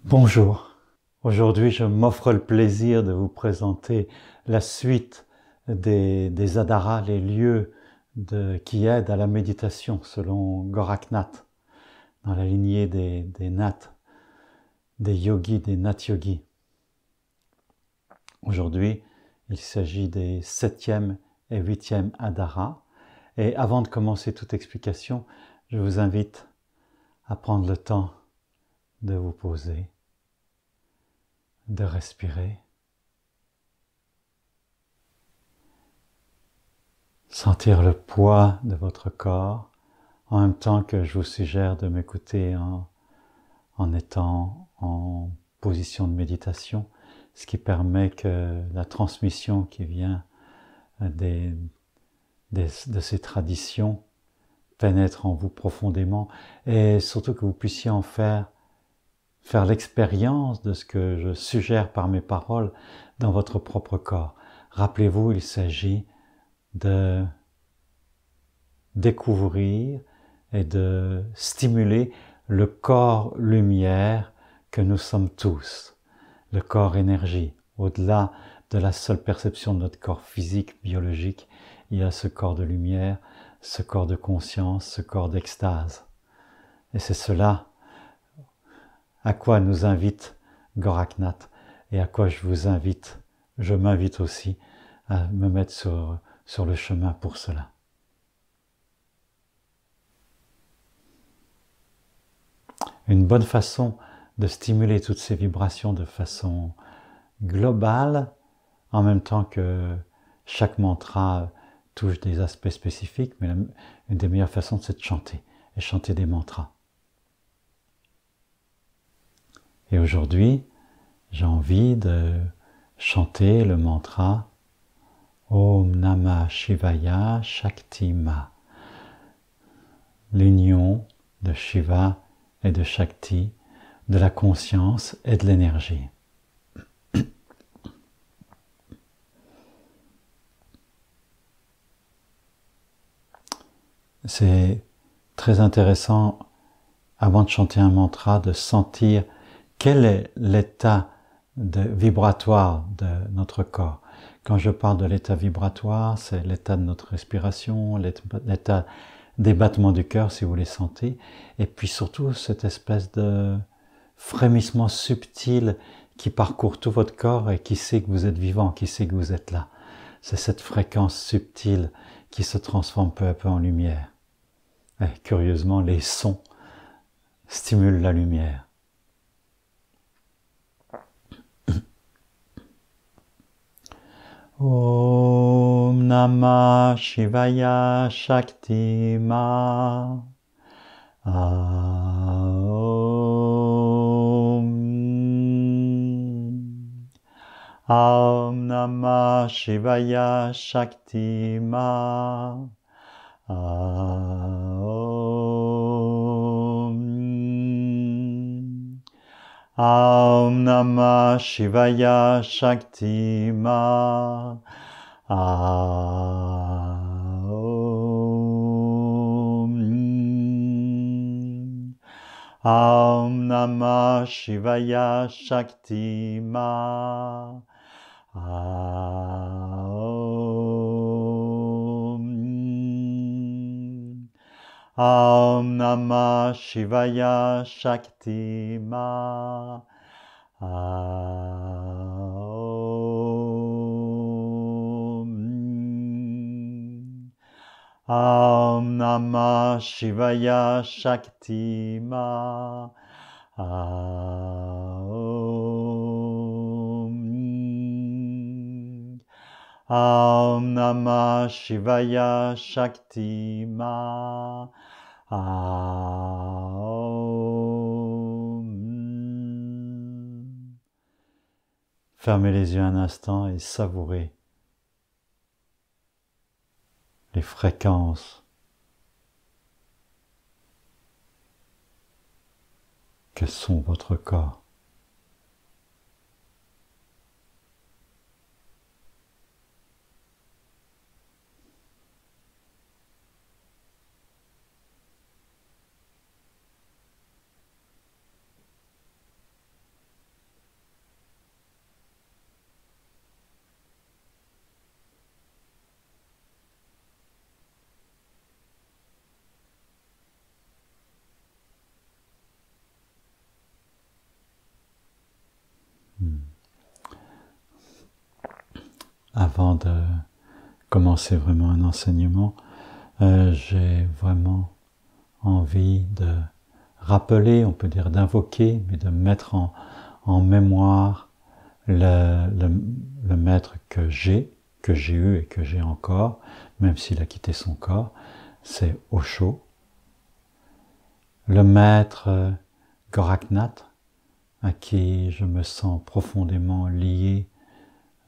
Bonjour, aujourd'hui je m'offre le plaisir de vous présenter la suite des adharas, les lieux qui aident à la méditation selon Goraknath, dans la lignée des Naths, des yogis, des Nath yogis. Aujourd'hui, il s'agit des 7e et 8e adharas. Et avant de commencer toute explication, je vous invite à prendre le temps de vous poser, de respirer, sentir le poids de votre corps, en même temps que je vous suggère de m'écouter en étant en position de méditation, ce qui permet que la transmission qui vient de ces traditions pénètre en vous profondément et surtout que vous puissiez en faire l'expérience de ce que je suggère par mes paroles dans votre propre corps. Rappelez-vous, il s'agit de découvrir et de stimuler le corps lumière que nous sommes tous, le corps énergie. Au-delà de la seule perception de notre corps physique, biologique, il y a ce corps de lumière, ce corps de conscience, ce corps d'extase. Et c'est cela à quoi nous invite Goraknath et à quoi je m'invite aussi à me mettre sur le chemin pour cela. Une bonne façon de stimuler toutes ces vibrations de façon globale, en même temps que chaque mantra touche des aspects spécifiques, mais une des meilleures façons, c'est de chanter, et chanter des mantras. Et aujourd'hui, j'ai envie de chanter le mantra Om Namah Shivaya Shakti Ma, l'union de Shiva et de Shakti, de la conscience et de l'énergie. C'est très intéressant, avant de chanter un mantra, de sentir quel est l'état vibratoire de notre corps. Quand je parle de l'état vibratoire, c'est l'état de notre respiration, l'état des battements du cœur, si vous les sentez, et puis surtout cette espèce de frémissement subtil qui parcourt tout votre corps et qui sait que vous êtes vivant, qui sait que vous êtes là. C'est cette fréquence subtile qui se transforme peu à peu en lumière. Et curieusement, les sons stimulent la lumière. Om Namah Shivaya Shakti Ma. Om Namah Shivaya Shakti Ma. Om Namah Shivaya Shakti Ma. Om Namah Shivaya Shakti Ma. Om Namah Shivaya Shakti Ma. Om Namah Shivaya Shakti Ma. Om Namah Shivaya Shakti Ma. Fermez les yeux un instant et savourez les fréquences que sont votre corps. avant de commencer vraiment un enseignement, j'ai vraiment envie de rappeler, on peut dire d'invoquer, mais de mettre en mémoire le maître que j'ai eu et que j'ai encore, même s'il a quitté son corps, c'est Osho. Le maître Goraknath, à qui je me sens profondément lié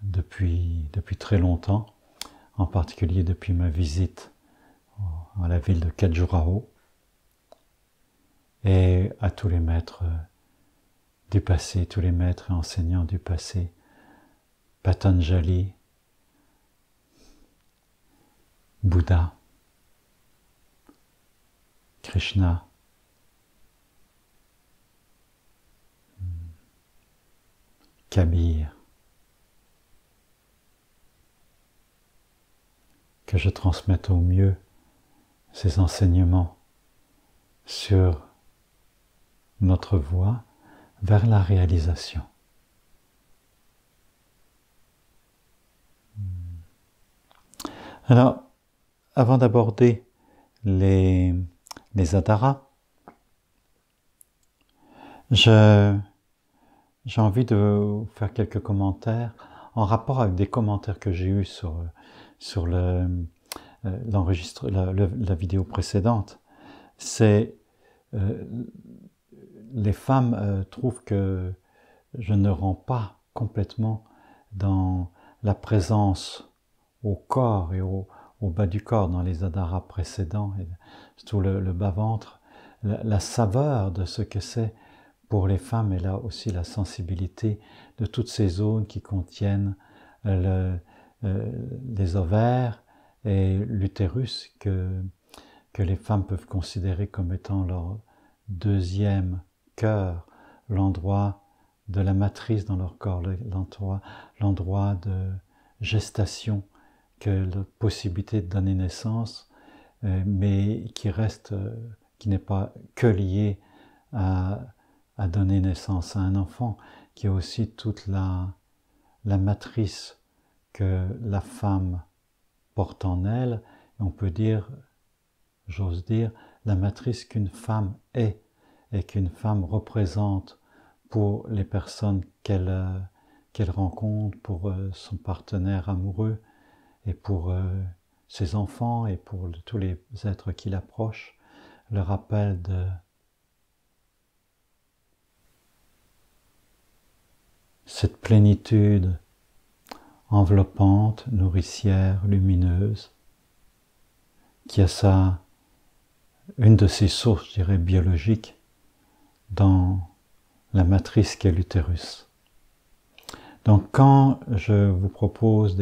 depuis très longtemps, en particulier depuis ma visite à la ville de Khajuraho, et à tous les maîtres du passé, tous les maîtres et enseignants du passé, Patanjali, Bouddha, Krishna, Kabir, que je transmette au mieux ces enseignements sur notre voie vers la réalisation. Alors, avant d'aborder les adharas, j'ai envie de vous faire quelques commentaires en rapport avec des commentaires que j'ai eus sur la vidéo précédente. C'est les femmes trouvent que je ne rends pas complètement dans la présence au corps et au bas du corps dans les adharas précédents, et surtout le bas-ventre, la saveur de ce que c'est pour les femmes, et là aussi la sensibilité de toutes ces zones qui contiennent les ovaires et l'utérus que les femmes peuvent considérer comme étant leur deuxième cœur, l'endroit de la matrice dans leur corps, l'endroit de gestation, que la possibilité de donner naissance, mais qui reste, qui n'est pas que lié à donner naissance à un enfant, qui est aussi toute la matrice que la femme porte en elle, et on peut dire, j'ose dire, la matrice qu'une femme est, et qu'une femme représente pour les personnes qu'elle rencontre, pour son partenaire amoureux, et pour ses enfants, et pour tous les êtres qui l'approchent, le rappel de cette plénitude enveloppante, nourricière, lumineuse, qui a une de ses sources, je dirais, biologiques, dans la matrice qu'est l'utérus. Donc quand je vous propose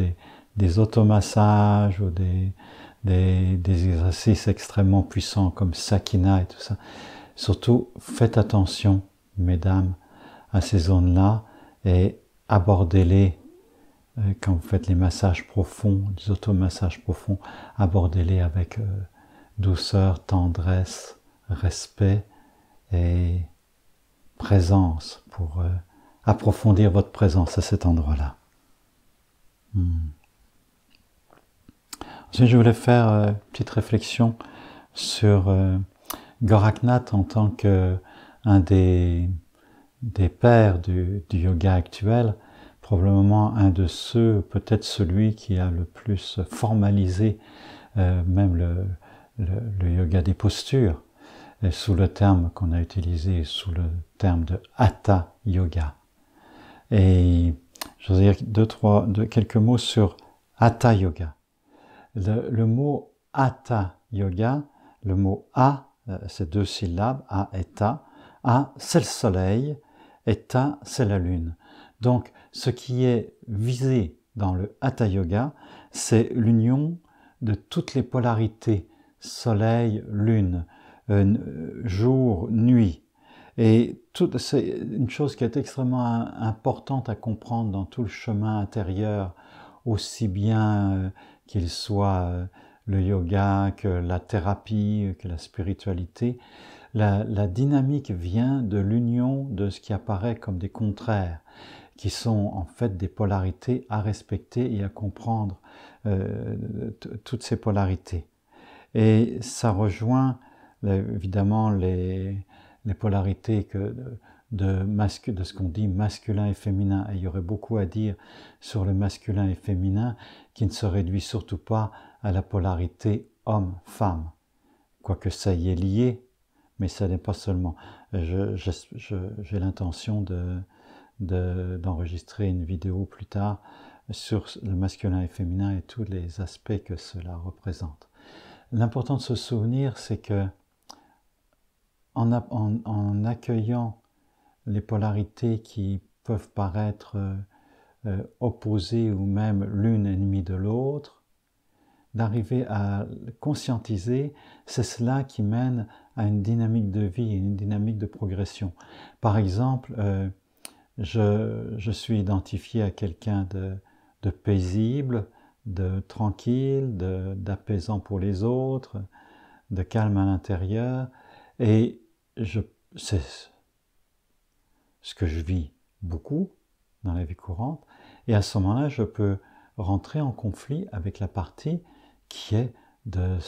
des automassages ou des exercices extrêmement puissants comme Sakina et tout ça, surtout faites attention, mesdames, à ces zones-là, et abordez-les quand vous faites les massages profonds, les automassages profonds, abordez-les avec douceur, tendresse, respect et présence pour approfondir votre présence à cet endroit-là. Ensuite, je voulais faire une petite réflexion sur Goraknath en tant qu'un des pères du yoga actuel, probablement un de ceux, peut-être celui qui a le plus formalisé même le yoga des postures, sous le terme qu'on a utilisé, sous le terme de Hatha Yoga. Et je veux dire quelques mots sur Hatha Yoga. Le mot Hatha Yoga, le mot A, c'est 2 syllabes, A et Ta. A, c'est le soleil, et Ta, c'est la lune. Donc, ce qui est visé dans le Hatha Yoga, c'est l'union de toutes les polarités, soleil, lune, jour, nuit. Et c'est une chose qui est extrêmement importante à comprendre dans tout le chemin intérieur, aussi bien qu'il soit le yoga, que la thérapie, que la spiritualité. La dynamique vient de l'union de ce qui apparaît comme des contraires, qui sont en fait des polarités à respecter et à comprendre toutes ces polarités. Et ça rejoint évidemment les polarités de ce qu'on dit masculin et féminin. Et il y aurait beaucoup à dire sur le masculin et féminin qui ne se réduit surtout pas à la polarité homme-femme. Quoique ça y est lié, mais ça n'est pas seulement. J'ai l'intention d'enregistrer une vidéo plus tard sur le masculin et féminin et tous les aspects que cela représente. L'important de se souvenir, c'est que en accueillant les polarités qui peuvent paraître opposées ou même l'une ennemie de l'autre, d'arriver à conscientiser, c'est cela qui mène à une dynamique de vie, une dynamique de progression. Par exemple, je suis identifié à quelqu'un de paisible, de tranquille, d'apaisant pour les autres, de calme à l'intérieur, et c'est ce que je vis beaucoup dans la vie courante, et à ce moment-là, je peux rentrer en conflit avec la partie qui est de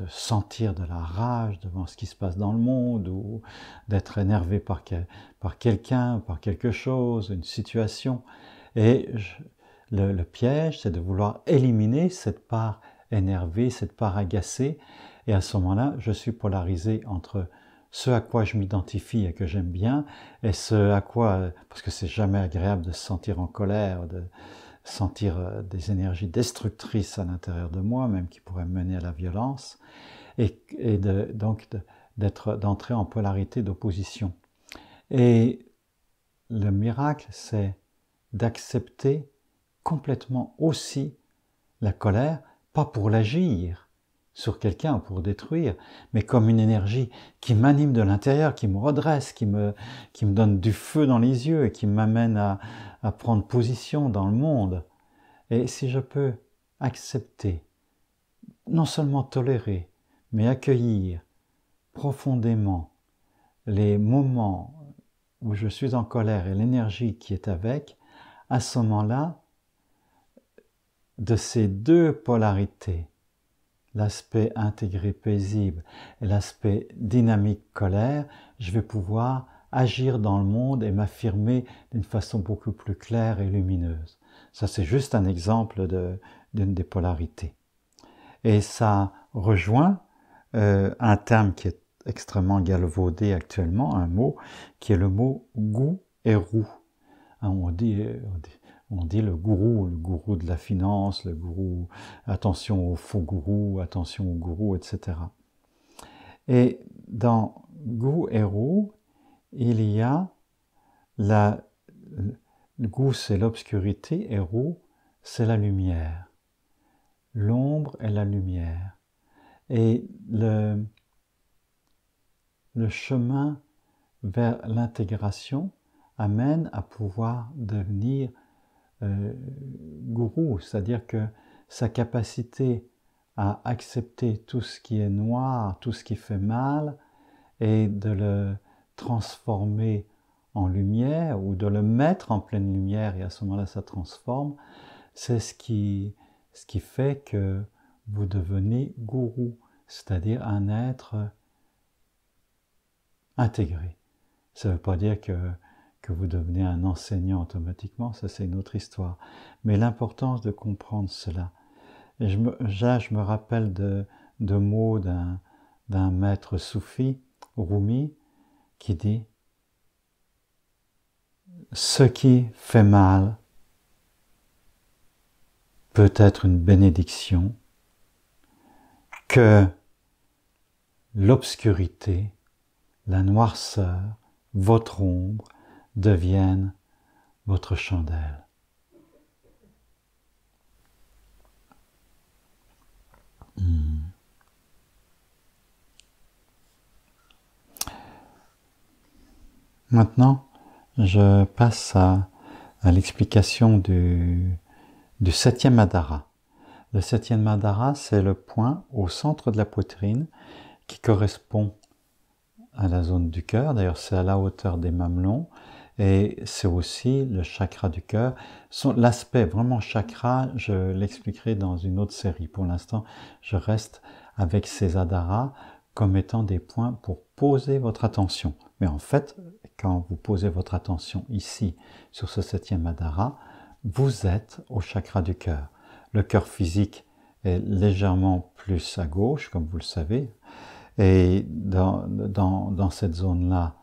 sentir de la rage devant ce qui se passe dans le monde, ou d'être énervé par quelqu'un, par quelque chose, une situation. Et le piège, c'est de vouloir éliminer cette part énervée, cette part agacée, et à ce moment-là, je suis polarisé entre ce à quoi je m'identifie et que j'aime bien, et ce à quoi, parce que c'est jamais agréable de se sentir en colère, de sentir des énergies destructrices à l'intérieur de moi, même qui pourraient mener à la violence, et donc d'entrer en polarité d'opposition. Et le miracle, c'est d'accepter complètement aussi la colère, pas pour l'agir sur quelqu'un, pour détruire, mais comme une énergie qui m'anime de l'intérieur, qui me redresse, qui me donne du feu dans les yeux et qui m'amène à prendre position dans le monde. Et si je peux accepter, non seulement tolérer, mais accueillir profondément les moments où je suis en colère et l'énergie qui est avec, à ce moment-là, de ces deux polarités, l'aspect intégré paisible et l'aspect dynamique colère, je vais pouvoir agir dans le monde et m'affirmer d'une façon beaucoup plus claire et lumineuse. Ça, c'est juste un exemple d'une des polarités. Et ça rejoint un terme qui est extrêmement galvaudé actuellement, un mot qui est le mot goût et roux. On dit le gourou de la finance, le gourou, attention aux faux gourous, attention aux gourous, etc. Et dans goût et roux, il y a le goût, c'est l'obscurité, et roux, c'est la lumière. L'ombre et la lumière. Et le chemin vers l'intégration amène à pouvoir devenir gourou, c'est-à-dire que sa capacité à accepter tout ce qui est noir, tout ce qui fait mal, et de le transformer en lumière, ou de le mettre en pleine lumière, et à ce moment-là ça transforme, c'est ce qui fait que vous devenez gourou, c'est-à-dire un être intégré. Ça ne veut pas dire que vous devenez un enseignant automatiquement, ça c'est une autre histoire. Mais l'importance de comprendre cela. Et je me rappelle de mots d'un maître soufi, Rumi, qui dit « Ce qui fait mal peut être une bénédiction, que l'obscurité, la noirceur, votre ombre, deviennent votre chandelle. » Maintenant, je passe à l'explication du 7e Adhara. Le 7e Adhara, c'est le point au centre de la poitrine qui correspond à la zone du cœur. D'ailleurs, c'est à la hauteur des mamelons. Et c'est aussi le chakra du cœur. L'aspect vraiment chakra, je l'expliquerai dans une autre série. Pour l'instant, je reste avec ces adharas comme étant des points pour poser votre attention. Mais en fait, quand vous posez votre attention ici, sur ce 7e adhara, vous êtes au chakra du cœur. Le cœur physique est légèrement plus à gauche, comme vous le savez. Et dans cette zone-là,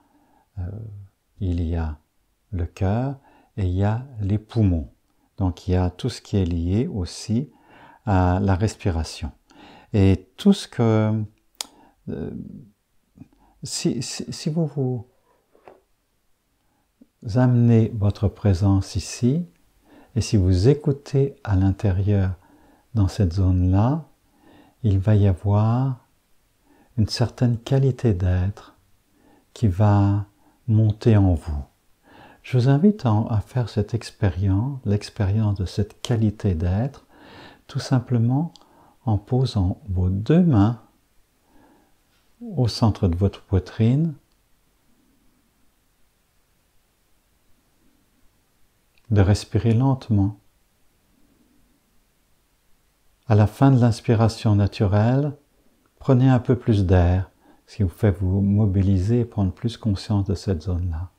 il y a le cœur et il y a les poumons. Donc il y a tout ce qui est lié aussi à la respiration. Et tout ce que... si vous amenez votre présence ici, et si vous écoutez à l'intérieur dans cette zone-là, il va y avoir une certaine qualité d'être qui va monter en vous. Je vous invite à faire cette expérience, l'expérience de cette qualité d'être, tout simplement en posant vos 2 mains au centre de votre poitrine, de respirer lentement. À la fin de l'inspiration naturelle, prenez un peu plus d'air, ce qui vous fait vous mobiliser et prendre plus conscience de cette zone-là.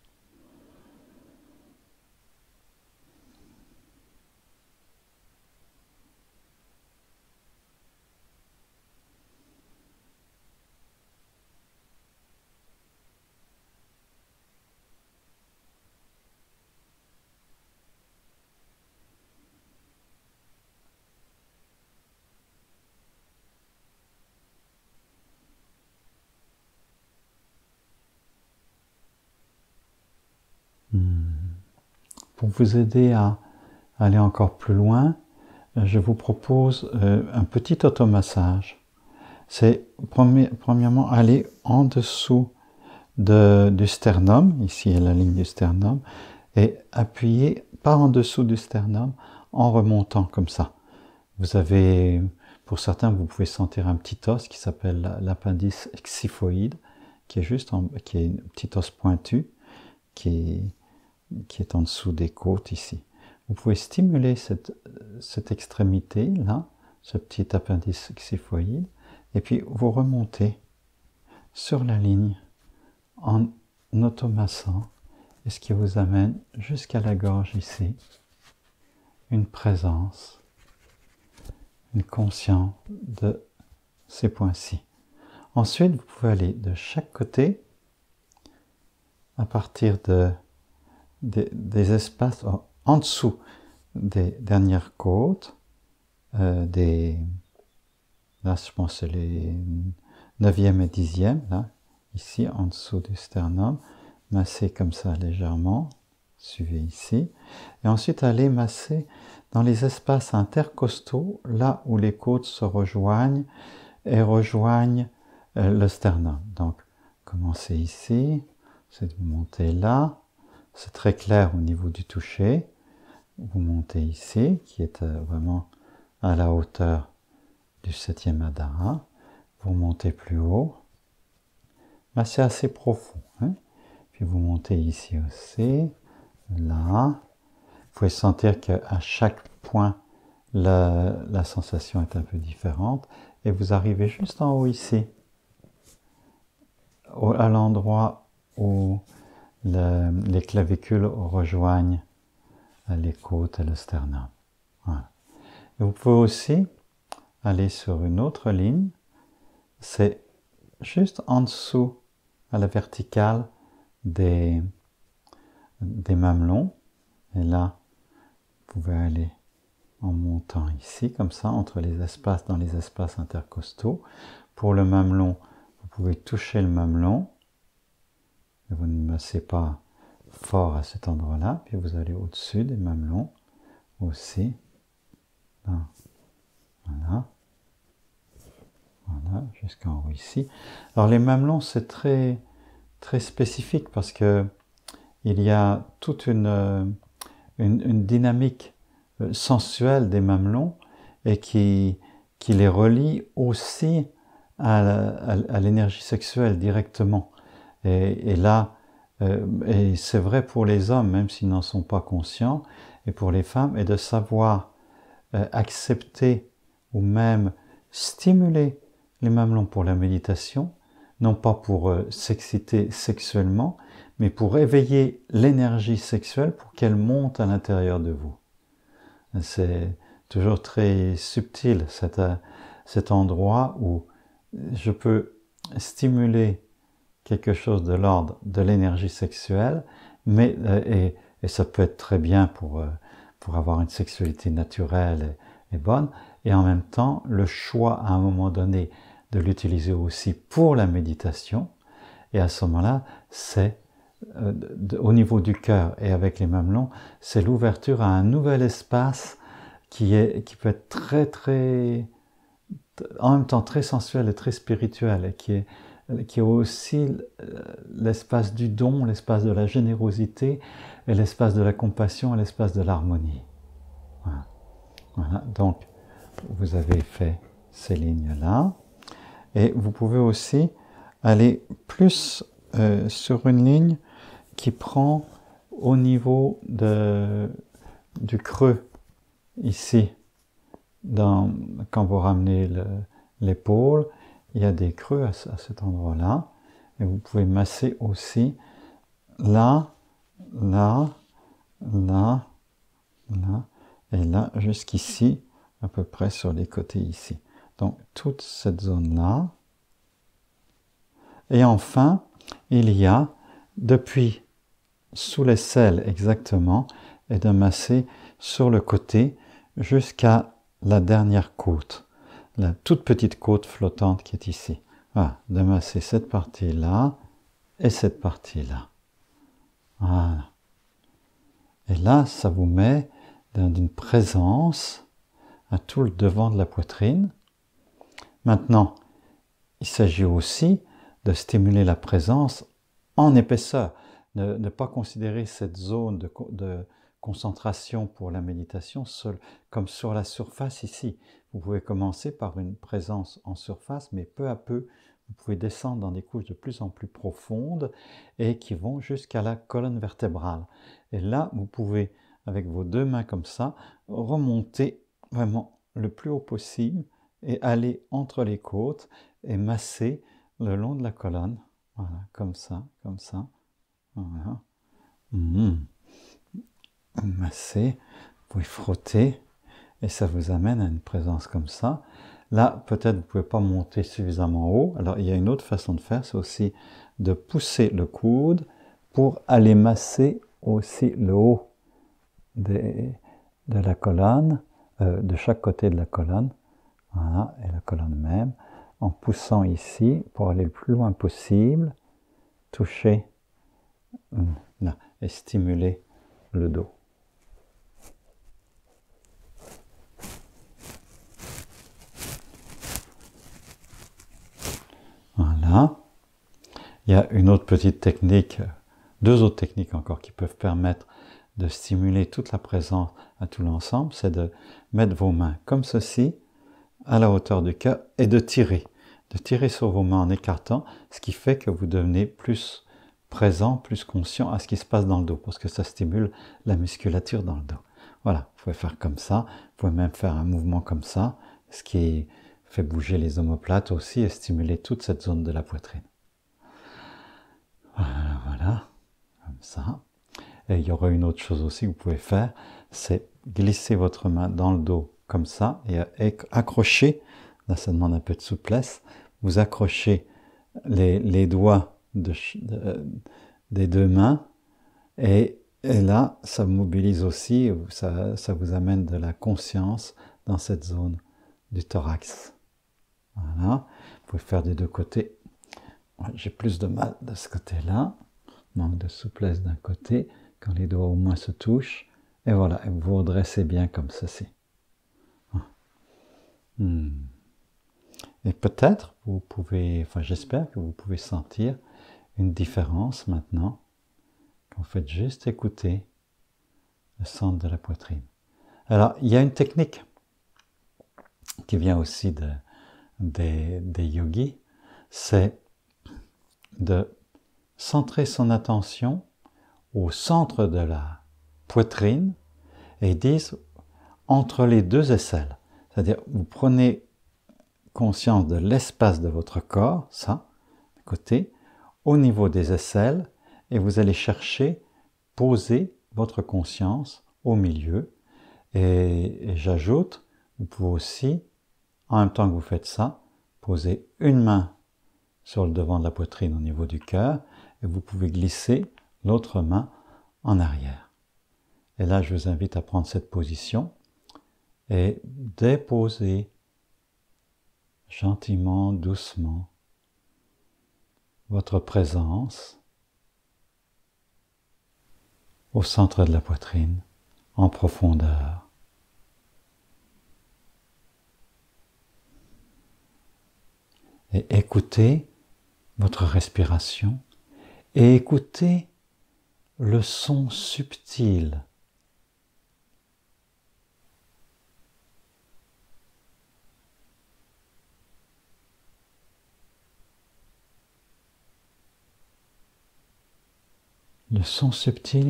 Pour vous aider à aller encore plus loin, je vous propose un petit automassage. C'est premièrement aller en dessous du sternum, ici est la ligne du sternum, et appuyer pas en dessous du sternum, en remontant comme ça. Vous avez, pour certains, vous pouvez sentir un petit os qui s'appelle l'appendice xiphoïde, qui est qui est un petit os pointu, qui est en dessous des côtes ici. Vous pouvez stimuler cette extrémité-là, ce petit appendice xiphoïde, et puis vous remontez sur la ligne en automassant, et ce qui vous amène jusqu'à la gorge ici, une présence, une conscience de ces points-ci. Ensuite, vous pouvez aller de chaque côté, à partir des espaces en dessous des dernières côtes, là je pense que c'est les 9e et 10e, là, ici en dessous du sternum, masser comme ça légèrement, suivez ici, et ensuite allez masser dans les espaces intercostaux, là où les côtes se rejoignent et rejoignent le sternum. Donc commencez ici, c'est de monter là, c'est très clair au niveau du toucher. Vous montez ici, qui est vraiment à la hauteur du 7e adhara. Vous montez plus haut. Là, c'est assez profond. Hein? Puis vous montez ici aussi, là. Vous pouvez sentir qu'à chaque point, la sensation est un peu différente. Et vous arrivez juste en haut ici, à l'endroit où les clavicules rejoignent les côtes et le sternum. Voilà. Et vous pouvez aussi aller sur une autre ligne, c'est juste en dessous, à la verticale des mamelons. Et là, vous pouvez aller en montant ici, comme ça, entre les espaces, dans les espaces intercostaux. Pour le mamelon, vous pouvez toucher le mamelon. Vous ne massez pas fort à cet endroit-là, puis vous allez au-dessus des mamelons aussi. Là. Voilà. Voilà, jusqu'en haut ici. Alors les mamelons, c'est très, très spécifique parce que il y a toute une dynamique sensuelle des mamelons et qui les relie aussi à l'énergie sexuelle directement. Et là, Et c'est vrai pour les hommes, même s'ils n'en sont pas conscients, et pour les femmes, et de savoir accepter ou même stimuler les mamelons pour la méditation, non pas pour s'exciter sexuellement, mais pour éveiller l'énergie sexuelle pour qu'elle monte à l'intérieur de vous. C'est toujours très subtil cet endroit où je peux stimuler quelque chose de l'ordre de l'énergie sexuelle, mais et ça peut être très bien pour avoir une sexualité naturelle et bonne, et en même temps le choix à un moment donné de l'utiliser aussi pour la méditation, et à ce moment-là c'est au niveau du cœur et avec les mamelons, c'est l'ouverture à un nouvel espace qui peut être très en même temps très sensuel et très spirituel, et qui est aussi l'espace du don, l'espace de la générosité, et l'espace de la compassion, et l'espace de l'harmonie. Voilà. Voilà. Donc, vous avez fait ces lignes-là, et vous pouvez aussi aller plus sur une ligne qui prend au niveau du creux, ici. Quand vous ramenez l'épaule, il y a des creux à cet endroit-là, et vous pouvez masser aussi là, là, là, là, et là, jusqu'ici, à peu près sur les côtés ici. Donc, toute cette zone-là. Et enfin, il y a, depuis sous l'aisselle exactement, et de masser sur le côté jusqu'à la dernière côte, la toute petite côte flottante qui est ici. Voilà, de masser cette partie-là et cette partie-là. Voilà. Et là, ça vous met dans une présence à tout le devant de la poitrine. Maintenant, il s'agit aussi de stimuler la présence en épaisseur. Ne pas considérer cette zone de concentration pour la méditation comme sur la surface ici. Vous pouvez commencer par une présence en surface, mais peu à peu, vous pouvez descendre dans des couches de plus en plus profondes et qui vont jusqu'à la colonne vertébrale. Et là, vous pouvez, avec vos deux mains comme ça, remonter vraiment le plus haut possible et aller entre les côtes et masser le long de la colonne. Voilà, comme ça, comme ça. Voilà. Masser, vous pouvez frotter et ça vous amène à une présence comme ça. Là, peut-être vous ne pouvez pas monter suffisamment haut. Alors, il y a une autre façon de faire, c'est aussi de pousser le coude pour aller masser aussi le haut de la colonne, de chaque côté de la colonne. Voilà, et la colonne même, en poussant ici pour aller le plus loin possible, toucher là, et stimuler le dos. Voilà. Il y a une autre petite technique, deux autres techniques encore qui peuvent permettre de stimuler toute la présence à tout l'ensemble, c'est de mettre vos mains comme ceci, à la hauteur du cœur, et de tirer sur vos mains en écartant, ce qui fait que vous devenez plus présent, plus conscient à ce qui se passe dans le dos, parce que ça stimule la musculature dans le dos. Voilà, vous pouvez faire comme ça, vous pouvez même faire un mouvement comme ça, ce qui fait bouger les omoplates aussi et stimuler toute cette zone de la poitrine. Voilà, voilà, comme ça. Et il y aura une autre chose aussi que vous pouvez faire, c'est glisser votre main dans le dos comme ça et accrocher, là ça demande un peu de souplesse, vous accrochez les doigts des deux mains et là ça mobilise aussi, ça vous amène de la conscience dans cette zone du thorax. Voilà, vous pouvez faire des deux côtés. J'ai plus de mal de ce côté-là, manque de souplesse d'un côté, quand les doigts au moins se touchent, et voilà, et vous vous redressez bien comme ceci. Et peut-être, vous pouvez, enfin j'espère que vous pouvez sentir une différence maintenant, quand vous faites juste écouter le centre de la poitrine. Alors, il y a une technique qui vient aussi des yogis, c'est de centrer son attention au centre de la poitrine et ils disent entre les deux aisselles. C'est-à-dire, vous prenez conscience de l'espace de votre corps, ça, à côté, au niveau des aisselles, et vous allez chercher, poser votre conscience au milieu. Et j'ajoute, vous pouvez aussi, en même temps que vous faites ça, poser une main sur le devant de la poitrine au niveau du cœur, et vous pouvez glisser l'autre main en arrière. Et là, je vous invite à prendre cette position et déposer gentiment, doucement, votre présence au centre de la poitrine, en profondeur. Et écoutez votre respiration et écoutez le son subtil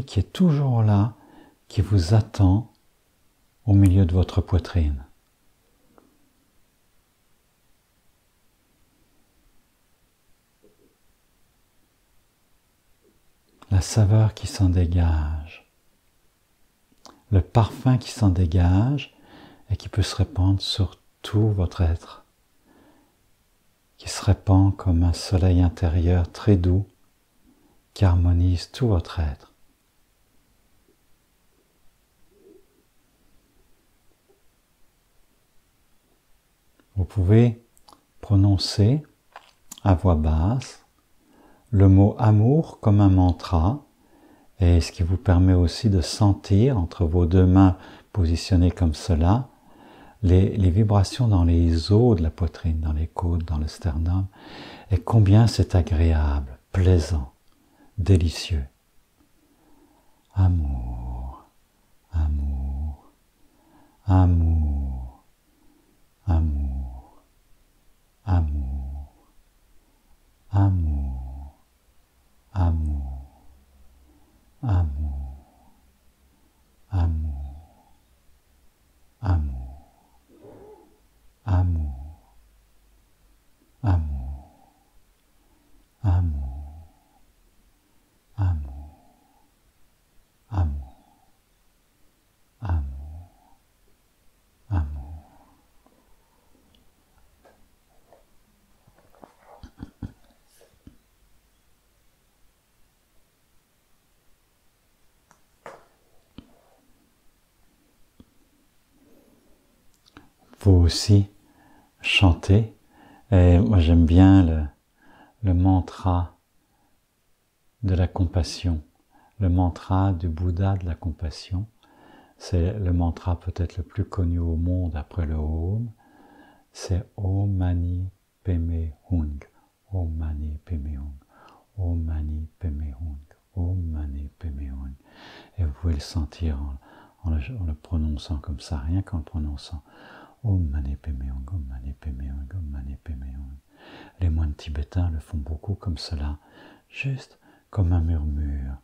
qui est toujours là, qui vous attend au milieu de votre poitrine. La saveur qui s'en dégage, le parfum qui s'en dégage et qui peut se répandre sur tout votre être, qui se répand comme un soleil intérieur très doux qui harmonise tout votre être. Vous pouvez prononcer à voix basse le mot amour comme un mantra, et ce qui vous permet aussi de sentir entre vos deux mains positionnées comme cela, les vibrations dans les os de la poitrine, dans les côtes, dans le sternum, et combien c'est agréable, plaisant, délicieux. Amour, amour, amour, amour, amour, amour, amour, amour, amour, amour, amour, amour, amour, amour, amour, amour, amour. Vous aussi chantez, et moi j'aime bien le mantra de la compassion, le mantra du Bouddha de la compassion. C'est le mantra peut-être le plus connu au monde après le Om. C'est Om Mani Padme Hung, Om Mani Padme Hung, Om Mani Padme Hung, Om Mani Padme Hung. Et vous pouvez le sentir en le prononçant comme ça, rien qu'en le prononçant. Om Mani Padme Hung, Om Mani Padme Hung, Om Mani Padme Hung. Les moines tibétains le font beaucoup comme cela, juste comme un murmure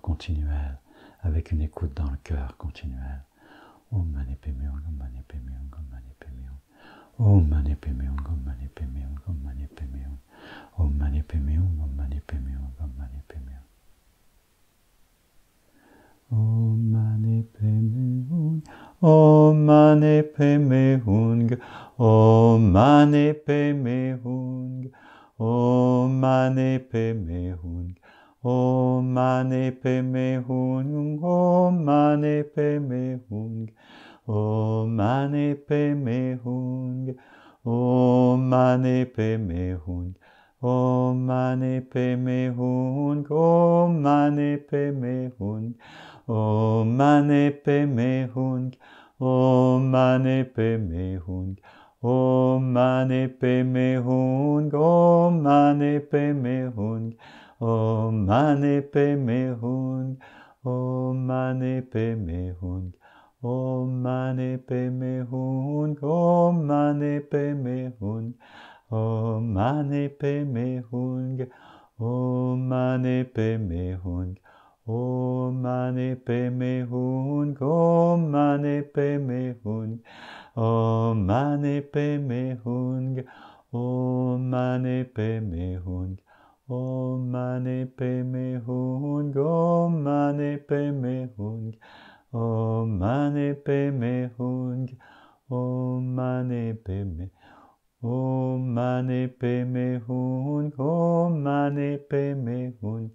continuel, avec une écoute dans le cœur continuelle. Om Mani Padme Hung, Om Mani Padme Hung, Om Mani Padme Hung. Om Mani Padme Hung, Om Mani Padme Hung, Om Mani Padme Hung. Om Mani Padme Hung, Om Mani Padme Hung, Om Mani Padme Hung. Om Mani Padme Hung, Om Mani Padme Hung, Om Mani Padme Hung, Om Mani Padme Hung, Om Mani Padme Hung, Om Mani Padme Hung, Om Mani Padme Hung, Om Mani Padme Hung, Om Mani Padme Hung, Om Mani Padme Hung, Om Mani Padme Hung, Om Mani Padme Hung, Om Mani Padme Hung, Om Mani Padme Hung, Om Mani Padme Hung, Om Mani Padme Hung, Om Mani Padme Hung, Om Mani Padme Hung, Om Mani Padme Hung, Om Mani Padme Hung, Om Mani Padme Hung, Om Mani Padme Hung, Om Mani Padme Hung, Om Mani Padme Hung, Om Mani Padme Hung, Om Mani Padme Hung, Om Mani Padme Hung, Om Mani Padme, Om Mani Padme Hung, Om Mani Padme Hung,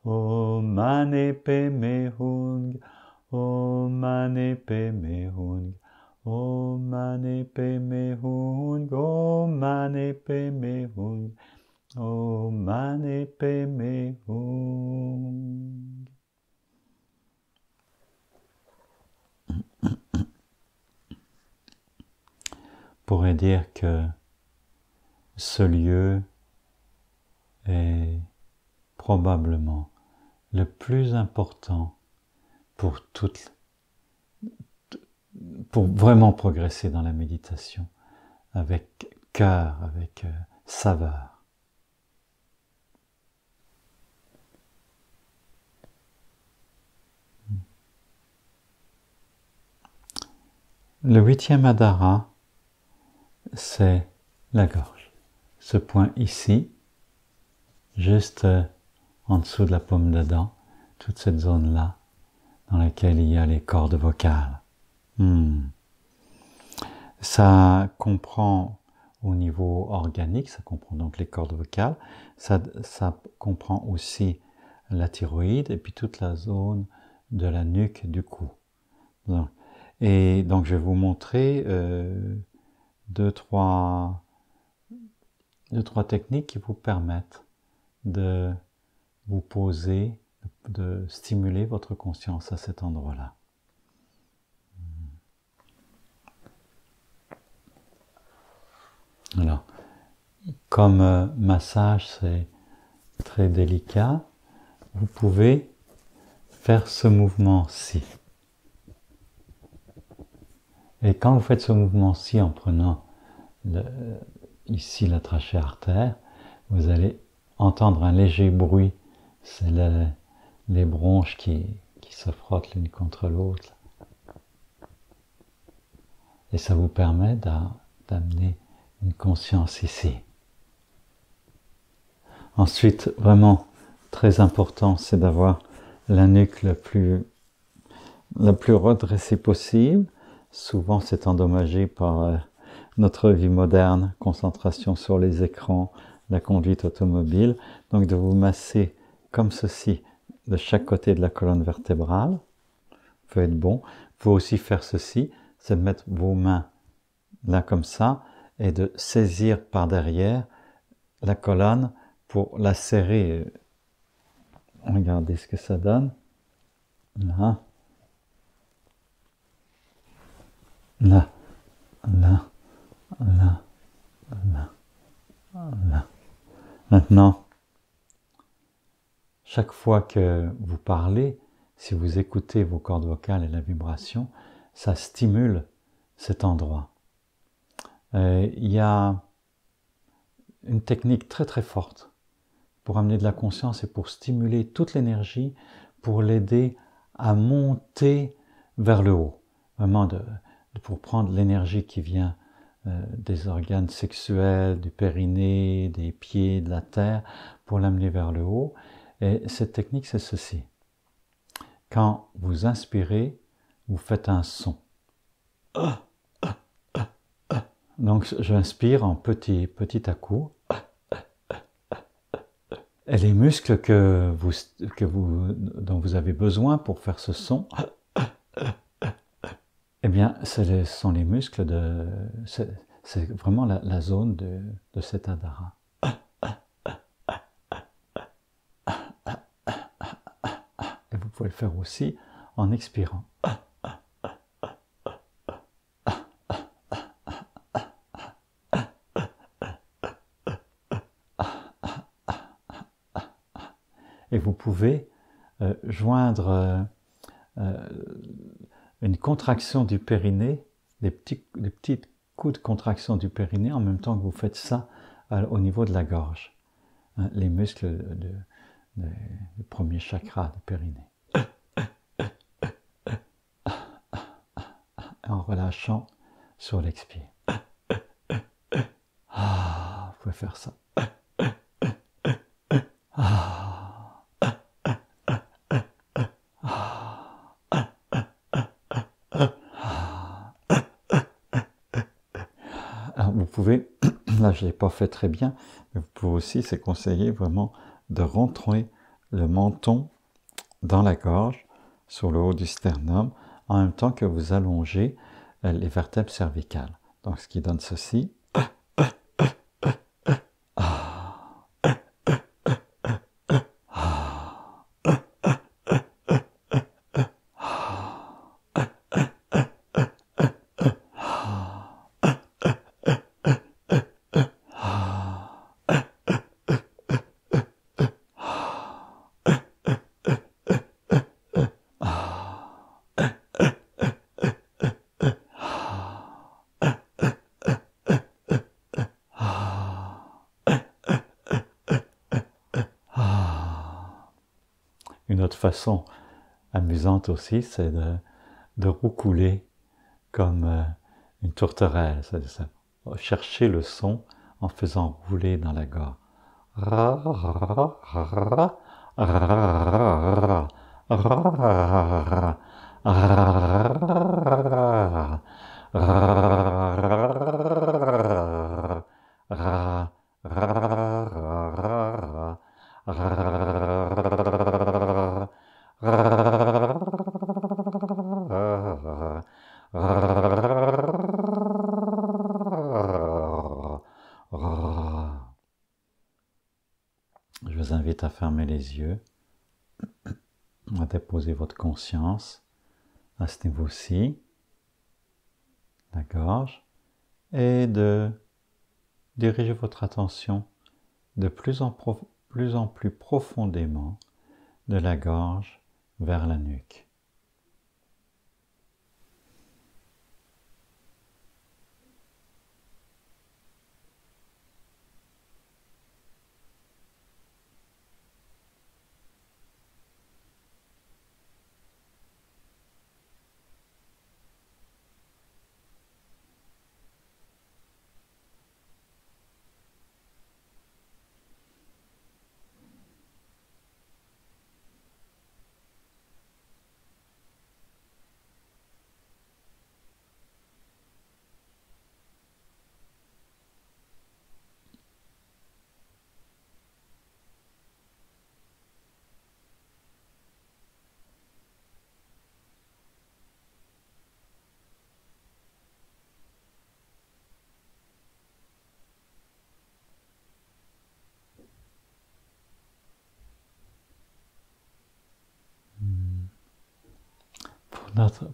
Om Mani Padme Hung, Om Mani Padme Hung, Om Mani Padme Hung, Om Mani Padme Hung, Om Mani Padme Hung. On pourrait dire que ce lieu est probablement le plus important pour vraiment progresser dans la méditation avec cœur, avec saveur. Le 8e adhara, c'est la gorge. Ce point ici, juste en dessous de la paume de dent, toute cette zone-là, dans laquelle il y a les cordes vocales. Ça comprend au niveau organique, ça comprend donc les cordes vocales, ça comprend aussi la thyroïde et puis toute la zone de la nuque du cou. Et donc je vais vous montrer deux, trois techniques qui vous permettent de vous poser, de stimuler votre conscience à cet endroit-là. Alors, comme massage c'est très délicat, vous pouvez faire ce mouvement-ci. Et quand vous faites ce mouvement-ci en prenant ici la trachée artère, vous allez entendre un léger bruit. C'est les bronches qui se frottent l'une contre l'autre. Et ça vous permet d'amener une conscience ici. Ensuite, vraiment très important, c'est d'avoir la nuque la plus redressée possible. Souvent, c'est endommagé par notre vie moderne, concentration sur les écrans, la conduite automobile. Donc, de vous masser comme ceci de chaque côté de la colonne vertébrale peut être bon. Il faut aussi faire ceci, c'est de mettre vos mains là comme ça et de saisir par derrière la colonne pour la serrer. Regardez ce que ça donne. Là. Là, là, là, là, là. Maintenant, chaque fois que vous parlez, si vous écoutez vos cordes vocales et la vibration, ça stimule cet endroit. Il y a une technique très très forte pour amener de la conscience et pour stimuler toute l'énergie, pour l'aider à monter vers le haut. Vraiment pour prendre l'énergie qui vient des organes sexuels, du périnée, des pieds, de la terre, pour l'amener vers le haut. Et cette technique, c'est ceci. Quand vous inspirez, vous faites un son. Donc, j'inspire en petit à coup. Et les muscles dont vous avez besoin pour faire ce son, eh bien, ce sont les muscles c'est vraiment la zone de cet adhara. Et vous pouvez le faire aussi en expirant. Et vous pouvez joindre une contraction du périnée, des petites coups de contraction du périnée en même temps que vous faites ça au niveau de la gorge. les muscles du premier chakra du périnée. En relâchant sur l'expire. Vous pouvez faire ça. Alors vous pouvez, là je ne l'ai pas fait très bien, mais vous pouvez aussi, c'est conseillé vraiment de rentrer le menton dans la gorge, sur le haut du sternum, en même temps que vous allongez les vertèbres cervicales. Donc ce qui donne ceci. Une autre façon amusante aussi, c'est de roucouler comme une tourterelle. C'est-à-dire chercher le son en faisant rouler dans la gorge. Je vous invite à fermer les yeux, à déposer votre conscience à ce niveau-ci, la gorge, et de diriger votre attention de plus en plus profondément de la gorge vers la nuque.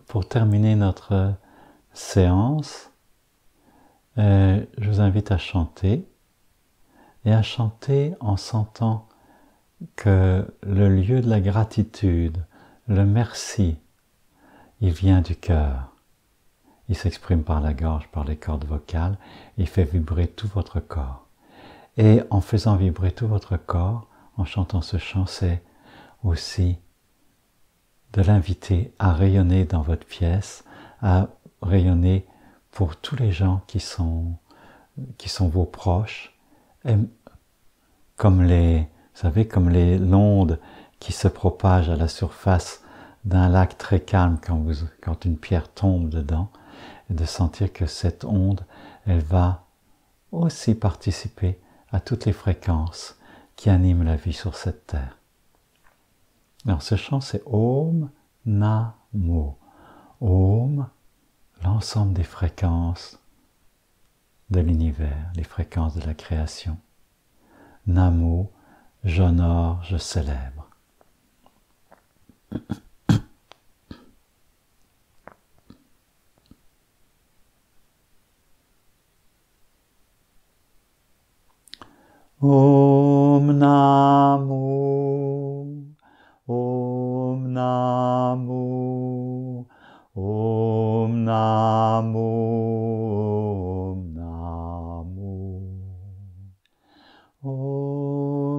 Pour terminer notre séance, je vous invite à chanter, et à chanter en sentant que le lieu de la gratitude, le merci, il vient du cœur. Il s'exprime par la gorge, par les cordes vocales, il fait vibrer tout votre corps. Et en faisant vibrer tout votre corps, en chantant ce chant, c'est aussi de l'inviter à rayonner dans votre pièce, à rayonner pour tous les gens qui sont vos proches, et comme vous savez, comme l'onde qui se propage à la surface d'un lac très calme quand une pierre tombe dedans, et de sentir que cette onde, elle va aussi participer à toutes les fréquences qui animent la vie sur cette terre. Alors ce chant, c'est Om Namo. Om, l'ensemble des fréquences de l'univers, les fréquences de la création. Namo, j'honore, je célèbre. Om Namo, Om Namo, Om Namo, Om Namo, Om